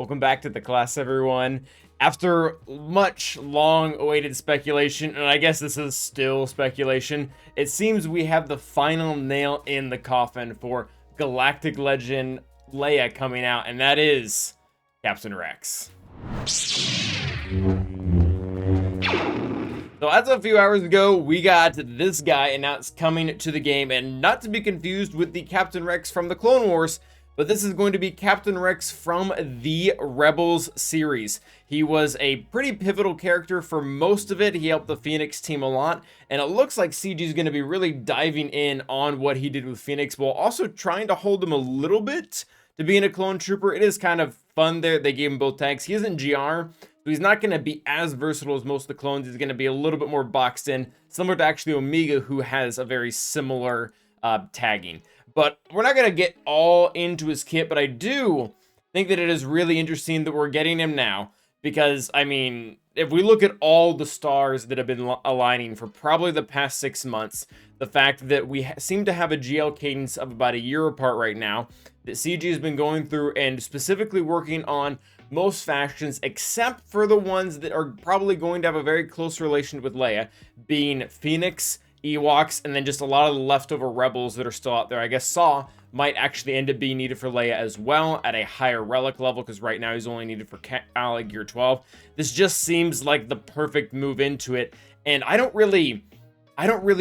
Welcome back to the class, everyone. After much long-awaited speculation, and I guess this is still speculation, it seems we have the final nail in the coffin for Galactic Legend Leia coming out, and that is Captain Rex. So as of a few hours ago, we got this guy announced coming to the game, and not to be confused with the Captain Rex from the Clone Wars, but this is going to be Captain Rex from the Rebels series. He was a pretty pivotal character for most of it. He helped the Phoenix team a lot, and it looks like CG is going to be really diving in on what he did with Phoenix, while also trying to hold him a little bit to being a clone trooper. It is kind of fun there. They gave him both tags. He isn't GR, so he's not going to be as versatile as most of the clones. He's going to be a little bit more boxed in, similar to actually Omega, who has a very similar tagging. But we're not going to get all into his kit, but I do think that it is really interesting that we're getting him now. Because, I mean, if we look at all the stars that have been aligning for probably the past 6 months, the fact that we seem to have a GL cadence of about a year apart right now, that CG has been going through and specifically working on most factions, except for the ones that are probably going to have a very close relation with Leia, being Phoenix, Ewoks, and then just a lot of the leftover rebels that are still out there. I guess Saw might actually end up being needed for Leia as well at a higher relic level, because right now he's only needed for Cal Gear 12. This just seems like the perfect move into it, and I don't really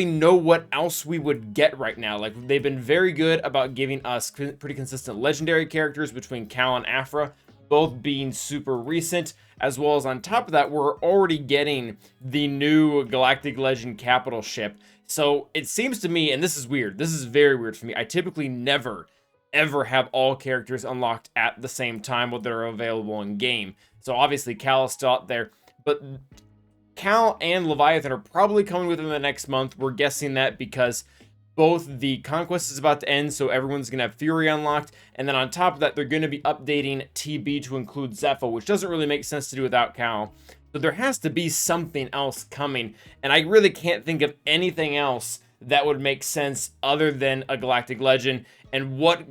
know what else we would get right now. Like, they've been very good about giving us pretty consistent legendary characters between Cal and Afra, both being super recent, as well as on top of that, we're already getting the new Galactic Legend capital ship. So it seems to me, and this is weird, this is very weird for me, I typically never, ever have all characters unlocked at the same time while they're available in game. So obviously Cal is still out there, but Cal and Leviathan are probably coming within the next month. We're guessing that because both the Conquest is about to end, so everyone's going to have Fury unlocked, and then on top of that, they're going to be updating TB to include Zepho, which doesn't really make sense to do without Cal. So there has to be something else coming, and I really can't think of anything else that would make sense other than a Galactic Legend. And what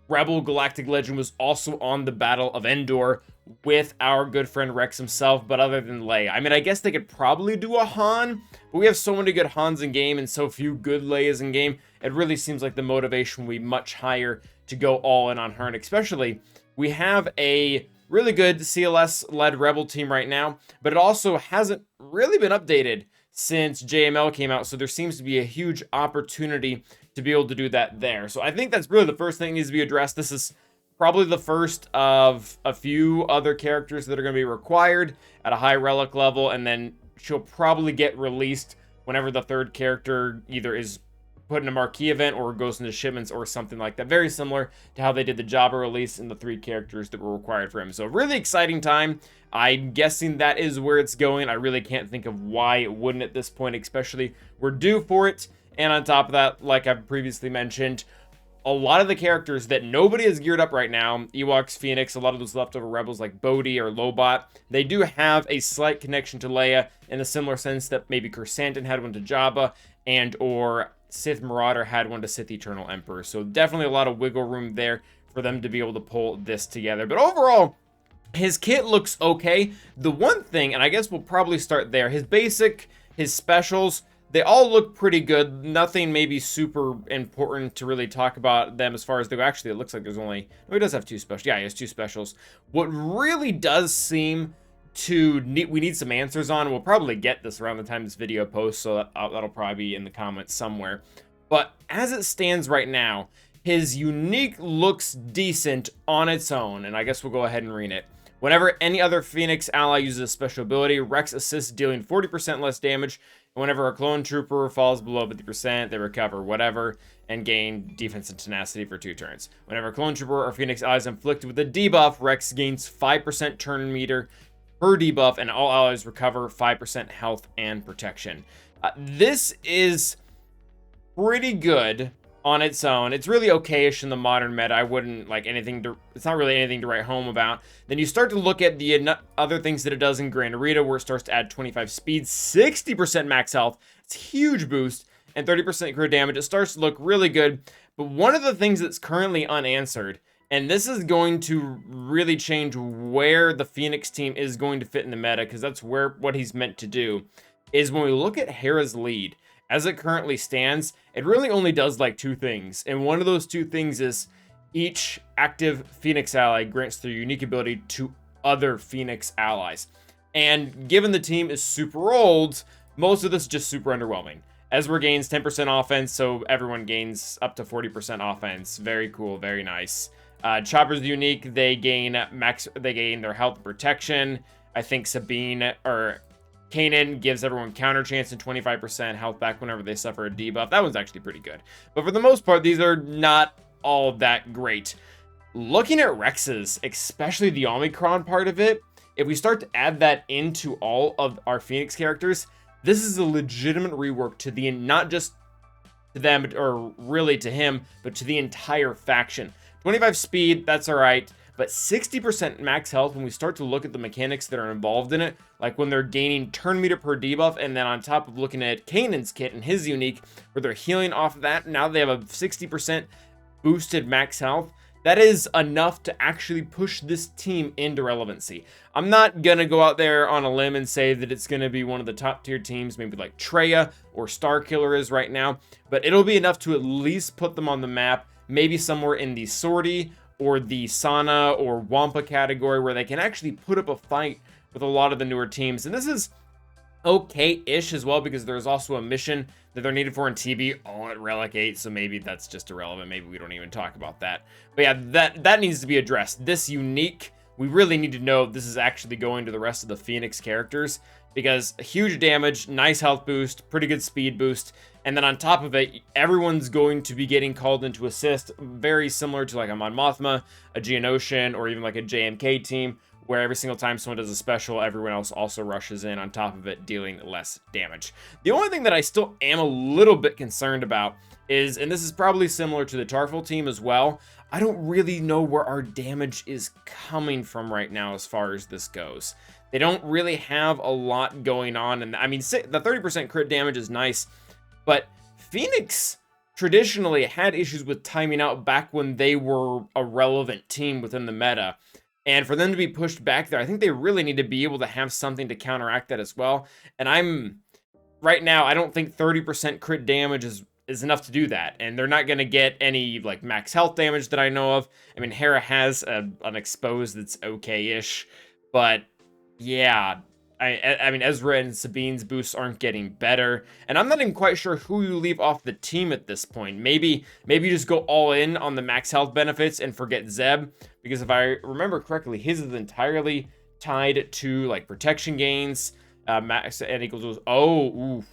Rebel Galactic Legend was also on the Battle of Endor with our good friend Rex himself, but other than Leia. I mean, I guess they could probably do a Han, but we have so many good Hans in game and so few good Leias in game, it really seems like the motivation will be much higher to go all in on her, and especially, we have a really good CLS-led Rebel team right now, but it also hasn't really been updated since JML came out, so there seems to be a huge opportunity to be able to do that there. So I think that's really the first thing that needs to be addressed. This is probably the first of a few other characters that are going to be required at a high relic level, and then she'll probably get released whenever the third character either is put in a marquee event or goes into shipments or something like that. Very similar to how they did the Jabba release and the 3 characters that were required for him. So really exciting time. I'm guessing that is where it's going. I really can't think of why it wouldn't at this point, especially we're due for it. And on top of that, like I've previously mentioned, a lot of the characters that nobody has geared up right now, Ewoks, Phoenix, a lot of those leftover rebels like Bodhi or Lobot, they do have a slight connection to Leia in a similar sense that maybe Chrysanthemum had one to Jabba, and or Sith Marauder had one to Sith Eternal Emperor. So definitely a lot of wiggle room there for them to be able to pull this together. But overall, his kit looks okay. The one thing, and I guess we'll probably start there, his basic, his specials, they all look pretty good. Nothing maybe super important to really talk about them as far as they go. Actually, it looks like there's only... Oh, he does have 2 specials. Yeah, he has 2 specials. What really does seem to we need some answers on, we'll probably get this around the time this video posts, so that'll probably be in the comments somewhere. But as it stands right now, his unique looks decent on its own, and I guess we'll go ahead and read it. Whenever any other Phoenix ally uses a special ability, Rex assists dealing 40% less damage. And whenever a clone trooper falls below 50%, they recover whatever and gain defense and tenacity for 2 turns. Whenever a clone trooper or Phoenix ally is inflicted with a debuff, Rex gains 5% turn meter per debuff, and all allies recover 5% health and protection. This is pretty good on its own. It's really okay-ish in the modern meta. I wouldn't like anything to, it's not really anything to write home about. Then you start to look at the other things that it does in Grand Arena, where it starts to add 25 speed, 60% max health. It's a huge boost, and 30% crit damage. It starts to look really good. But one of the things that's currently unanswered And this is going to really change where the Phoenix team is going to fit in the meta, because that's where what he's meant to do. Is when we look at Hera's lead, as it currently stands, it really only does like 2 things. And one of those 2 things is each active Phoenix ally grants their unique ability to other Phoenix allies. And given the team is super old, most of this is just super underwhelming. Ezra gains 10% offense, so everyone gains up to 40% offense. Very cool, very nice. Chopper's unique. They gain their health and protection. I think Sabine or Kanan gives everyone counter chance and 25% health back whenever they suffer a debuff. That one's actually pretty good. But for the most part, these are not all that great. Looking at Rex's, especially the Omicron part of it, if we start to add that into all of our Phoenix characters, this is a legitimate rework to the, not just to them, or really to him, but to the entire faction. 25 speed, that's all right, but 60% max health when we start to look at the mechanics that are involved in it, like when they're gaining turn meter per debuff, and then on top of looking at Kanan's kit and his unique, where they're healing off of that, now they have a 60% boosted max health. That is enough to actually push this team into relevancy. I'm not gonna go out there on a limb and say that it's gonna be one of the top tier teams, maybe like Traya or Starkiller is right now, but it'll be enough to at least put them on the map, maybe somewhere in the Sortie or the Sana or Wampa category, where they can actually put up a fight with a lot of the newer teams. And this is okay-ish as well, because there's also a mission that they're needed for in TB all at Relic 8, so maybe that's just irrelevant. Maybe we don't even talk about that. But yeah, that needs to be addressed. This unique, we really need to know this is actually going to the rest of the Phoenix characters, because huge damage, nice health boost, pretty good speed boost, and then on top of it, everyone's going to be getting called into assist, very similar to like a Mon Mothma, a Geonosian, or even like a JMK team, where every single time someone does a special, everyone else also rushes in on top of it, dealing less damage. The only thing that I still am a little bit concerned about is, and this is probably similar to the Tarful team as well, I don't really know where our damage is coming from right now as far as this goes. They don't really have a lot going on, and I mean, the 30% crit damage is nice, but Phoenix traditionally had issues with timing out back when they were a relevant team within the meta. And for them to be pushed back there, I think they really need to be able to have something to counteract that as well. And right now, I don't think 30% crit damage is enough to do that. And they're not going to get any like max health damage that I know of. I mean, Hera has an exposed that's okay-ish, but yeah, I mean, Ezra and Sabine's boosts aren't getting better, and I'm not even quite sure who you leave off the team at this point. Maybe you just go all in on the max health benefits and forget Zeb, because if I remember correctly, his is entirely tied to like protection gains, max and equals. Oh, oof.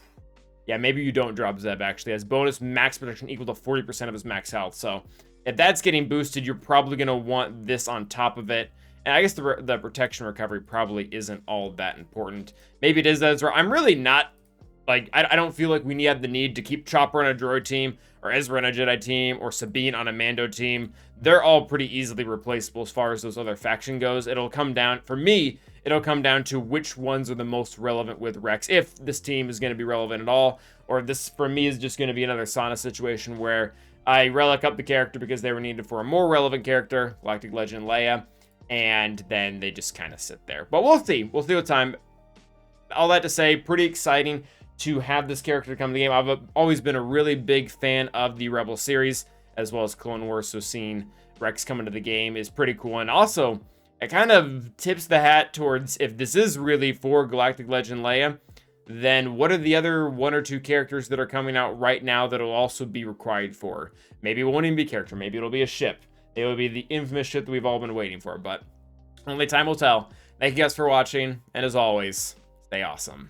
Yeah, maybe you don't drop Zeb actually, as bonus max protection equal to 40% of his max health. So if that's getting boosted, you're probably gonna want this on top of it. And I guess the protection recovery probably isn't all that important. Maybe it is Ezra. I'm really not, like, I don't feel like we have the need to keep Chopper on a droid team, or Ezra on a Jedi team, or Sabine on a Mando team. They're all pretty easily replaceable as far as those other faction goes. It'll come down, for me, it'll come down to which ones are the most relevant with Rex, if this team is going to be relevant at all, or if this, for me, is just going to be another Sana situation where I relic up the character because they were needed for a more relevant character, Galactic Legend Leia, and then they just kind of sit there. But we'll see. We'll see with time. All that to say, pretty exciting to have this character come to the game. I've always been a really big fan of the Rebel series, as well as Clone Wars, so seeing Rex come into the game is pretty cool. And also, it kind of tips the hat towards, if this is really for Galactic Legend Leia, then what are the other 1 or 2 characters that are coming out right now that will also be required for? Maybe it won't even be a character. Maybe it'll be a ship. It will be the infamous shit that we've all been waiting for, but only time will tell. Thank you guys for watching, and as always, stay awesome.